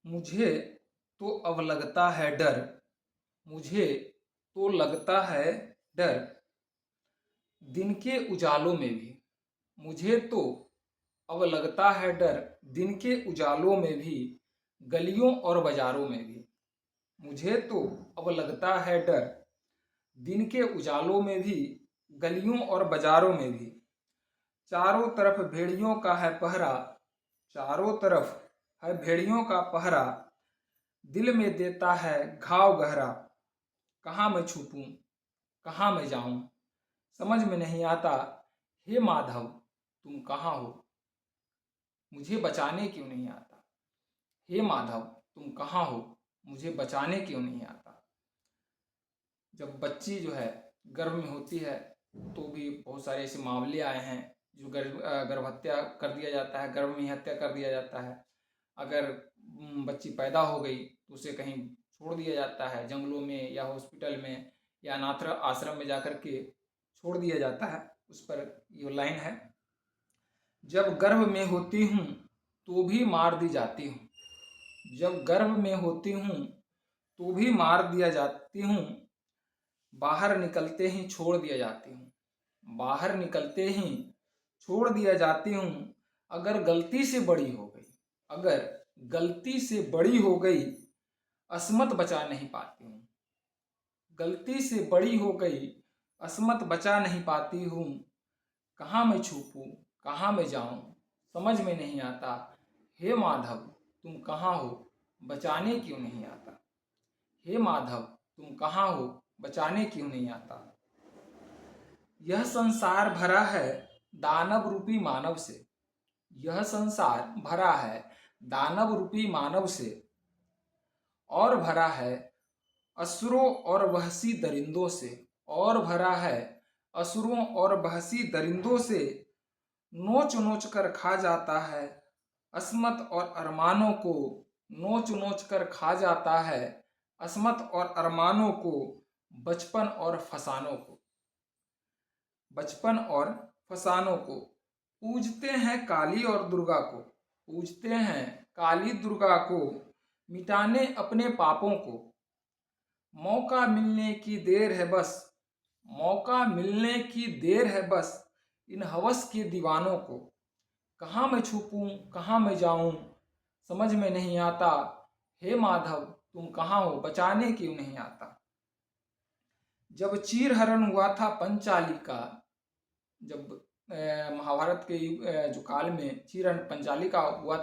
मुझे तो अब लगता है डर, मुझे तो लगता है डर, दिन के उजालों में भी। मुझे तो अब लगता है डर, दिन के उजालों में भी, गलियों और बाजारों में भी। मुझे तो अब लगता है डर, दिन के उजालों में भी, गलियों और बाजारों में भी। चारों तरफ भेड़ियों का है पहरा, चारों तरफ है भेड़ियों का पहरा, दिल में देता है घाव गहरा। कहाँ मैं छुपूं, कहाँ मैं जाऊं, समझ में नहीं आता। हे माधव तुम कहाँ हो, मुझे बचाने क्यों नहीं आता। हे माधव तुम कहाँ हो, मुझे बचाने क्यों नहीं आता। जब बच्ची जो है गर्भ में होती है तो भी बहुत सारे ऐसे मामले आए हैं जो गर्भ हत्या कर दिया जाता है, गर्भ में ही हत्या कर दिया जाता है। अगर बच्ची पैदा हो गई तो उसे कहीं छोड़ दिया जाता है, जंगलों में या हॉस्पिटल में या अनाथ आश्रम में जाकर के छोड़ दिया जाता है। उस पर ये लाइन है, जब गर्भ में होती हूँ तो भी मार दी जाती हूँ, जब गर्भ में होती हूँ तो भी मार दिया जाती हूँ, बाहर निकलते ही छोड़ दिया जाती हूँ, बाहर निकलते ही छोड़ दिया जाती हूँ। अगर गलती से बड़ी हो गई, अगर गलती से बड़ी हो गई, असमत बचा नहीं पाती हूँ, गलती से बड़ी हो गई, असमत बचा नहीं पाती हूँ। कहाँ मैं छुपूं, कहाँ मैं जाऊं, समझ में नहीं आता। हे माधव तुम कहाँ हो, बचाने क्यों नहीं आता। हे माधव तुम कहाँ हो, बचाने क्यों नहीं आता। यह संसार भरा है दानव रूपी मानव से, यह संसार भरा है दानव रूपी मानव से, और भरा है असुरों और वहसी दरिंदों से, और भरा है असुरों और बहसी दरिंदों से। नोच नोच कर खा जाता है असमत और अरमानों को, नोच नोच कर खा जाता है असमत और अरमानों को, बचपन और फसानों को, बचपन और फसानों को। पूजते हैं काली और दुर्गा को, पूजते हैं काली दुर्गा को, मिटाने अपने पापों को। मौका मिलने की देर है बस, मौका मिलने की देर है बस, इन हवस के दीवानों को। कहाँ मैं छुपूं, कहाँ मैं जाऊं, समझ में नहीं आता। हे माधव तुम कहाँ हो, बचाने क्यों नहीं आता। जब चीरहरण हुआ था पंचाली का, जब महाभारत के जो काल में चीरहरण पंचाली का हुआ था,